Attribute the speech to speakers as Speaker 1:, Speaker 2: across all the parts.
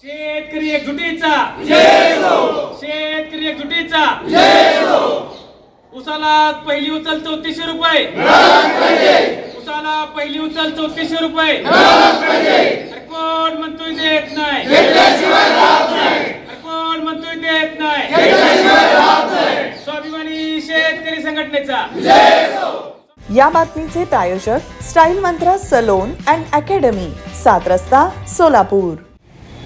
Speaker 1: शेतकरी एकजुटीचा जय हो, शेतकरी एकजुटीचा जय हो। उसाला पहिली उचल 3400 रुपये, उसाला पहिली उचल 3400 रुपये। अरे कोण म्हणतोय देत नाही, अरे कोण म्हणतोय देत नाही। स्वाभिमानी शेतकरी संघटनेचा जय हो।
Speaker 2: या बातमीचे प्रायोजक स्टाईल मंत्र सलोन अँड अकॅडमी, 7 रस्ता, सोलापूर।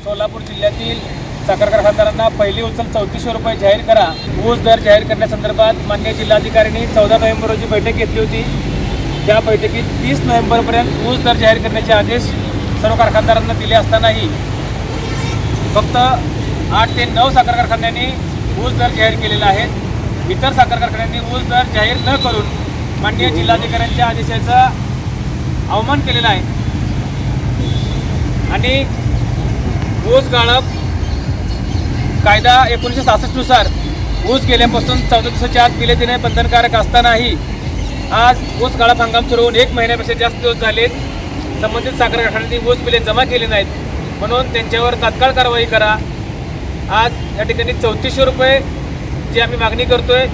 Speaker 1: सोलापूर जिल्ह्यातील साखर कारखानदारांना पहिली उचल 3400 रुपये जाहीर करा, ऊस दर जाहीर करण्यासंदर्भात माननीय जिल्हाधिकाऱ्यांनी 14 नोव्हेंबर रोजी बैठक घेतली होती। त्या बैठकीत 30 नोव्हेंबरपर्यंत ऊस दर जाहीर करण्याचे आदेश सर्व कारखानदारांना दिले असतानाही फक्त 8 ते 9 साखर कारखान्यांनी ऊस दर जाहीर केलेला आहे। इतर साखर कारखान्यांनी ऊस दर जाहीर न करून माननीय जिल्हाधिकाऱ्यांच्या आदेशाचा अवमान केलेला आहे आणि ऊस गाळप कायदा 1966 नुसार ऊस गेल्यापासून 14 दिवसाच्या आत बिले देणे बंधनकारक असतानाही आज ऊस गाळप हंगाम सुरू होऊन 1 महिन्यापेक्षा जास्त दिवस झालेत। संबंधित साखर कारखान्यांनी ऊस बिले जमा केली नाहीत, म्हणून त्यांच्यावर तात्काळ कारवाई करा। आज या ठिकाणी 3400 रुपये जी आम्ही मागणी करतोय,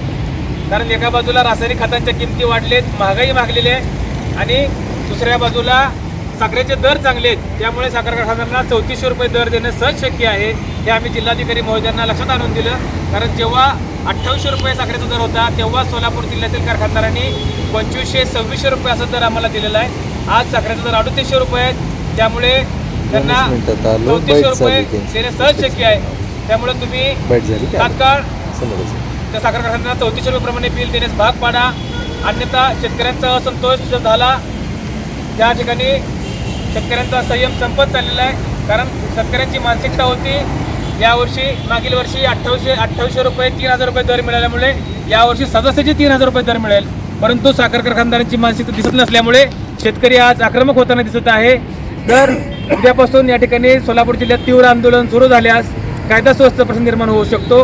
Speaker 1: कारण एका बाजूला रासायनिक खतांच्या किमती वाढलेत, महागाई मागलेली आहे आणि दुसऱ्या बाजूला साखरेचे दर चांगले आहेत, त्यामुळे साखर कारखान्यांना 3400 रुपये दर देणे सहज शक्य आहे। हे आम्ही जिल्हाधिकारी महोदयांना लक्षात आणून दिलं, कारण जेव्हा 2800 रुपये साखरेचा दर होता तेव्हा सोलापूर जिल्ह्यातील कारखानदारांनी 2500-2600 रुपये असा दर आम्हाला दिलेला आहे। आज साखरेचा दर 3800 रुपये आहे, त्यामुळे त्यांना 3400 रुपये देणे सहज शक्य आहे। त्यामुळे तुम्ही तात्काळ त्या साखर कारखान्यांना 3400 रुपयाप्रमाणे बिल देण्यास भाग पाडा, अन्यथा शेतकऱ्यांचा असंतोष झाला। त्या ठिकाणी शेतकऱ्यांचा संयम संपत चाललेला आहे, कारण शेतकऱ्यांची मानसिकता होती यावर्षी मागील वर्षी 2800 रुपये 3000 रुपये दर मिळाल्यामुळे यावर्षी सदस्याचे 3000 रुपये दर मिळेल, परंतु साखर कारखानदारांची मानसिकता दिसत नसल्यामुळे शेतकरी आज आक्रमक होताना दिसत आहे। तर उद्यापासून या ठिकाणी सोलापूर जिल्ह्यात तीव्र आंदोलन सुरू झाल्यास कायदा सुव्यवस्थेचा प्रश्न निर्माण होऊ शकतो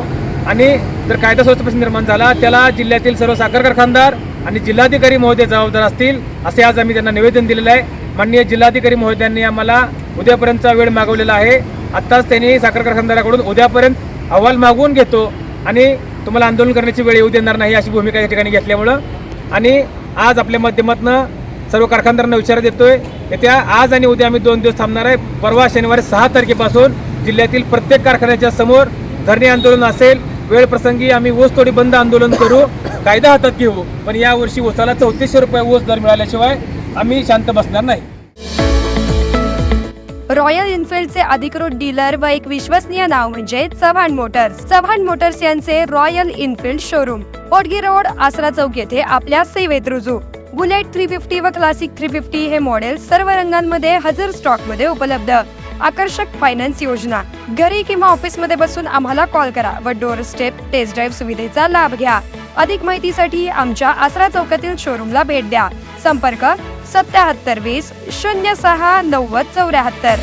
Speaker 1: आणि जर कायदा सुव्यवस्थेचा प्रश्न निर्माण झाला त्याला जिल्ह्यातील सर्व साखर कारखानदार आणि जिल्हाधिकारी महोदय जबाबदार असतील, असे आज आम्ही त्यांना निवेदन दिलेलं आहे। माननीय जिल्हाधिकारी महोदयांनी आम्हाला उद्यापर्यंतचा वेळ मागवलेला आहे। आत्ताच त्यांनी साखर कारखानदाराकडून उद्यापर्यंत अहवाल मागवून घेतो आणि तुम्हाला आंदोलन करण्याची वेळ येऊ देणार नाही अशी भूमिका या ठिकाणी घेतल्यामुळं आणि आज आपल्या माध्यमातून सर्व कारखानदारांना इशारा देतोय, येत्या आज आणि उद्या आम्ही 2 दिवस थांबणार आहे। परवा शनिवारी 6 तारखेपासून जिल्ह्यातील प्रत्येक कारखान्याच्या समोर धरणे आंदोलन असेल, वेळ प्रसंगी आम्ही ऊस तोडी बंद आंदोलन करू, कायदा हातात घेऊ, पण यावर्षी ऊसाला 3400 रुपये ऊस दर मिळाल्याशिवाय आम्ही शांत बसणार नाही।
Speaker 3: रॉयल एनफिल्डचे अधिकृत डीलर व एक विश्वसनीय नाव म्हणजे चव्हाण मोटर्स। चव्हाण मोटर्स यांचे रॉयल एनफिल्ड शोरूम ओटगी रोड, आसरा चौक येथे आपल्या सेवेत रुजू। बुलेट 350 व क्लासिक 350 हे मॉडेल सर्व रंगांमध्ये हजर स्टॉक मध्ये उपलब्ध। आकर्षक फायनान्स योजना, घरी किंवा ऑफिस मध्ये बसून आम्हाला कॉल करा व डोअर स्टेप टेस्ट ड्राईव्ह सुविधेचा लाभ घ्या। अधिक माहितीसाठी आमच्या आसरा चौकातील शोरूमला भेट द्या। संपर्क 7720 06 90 74।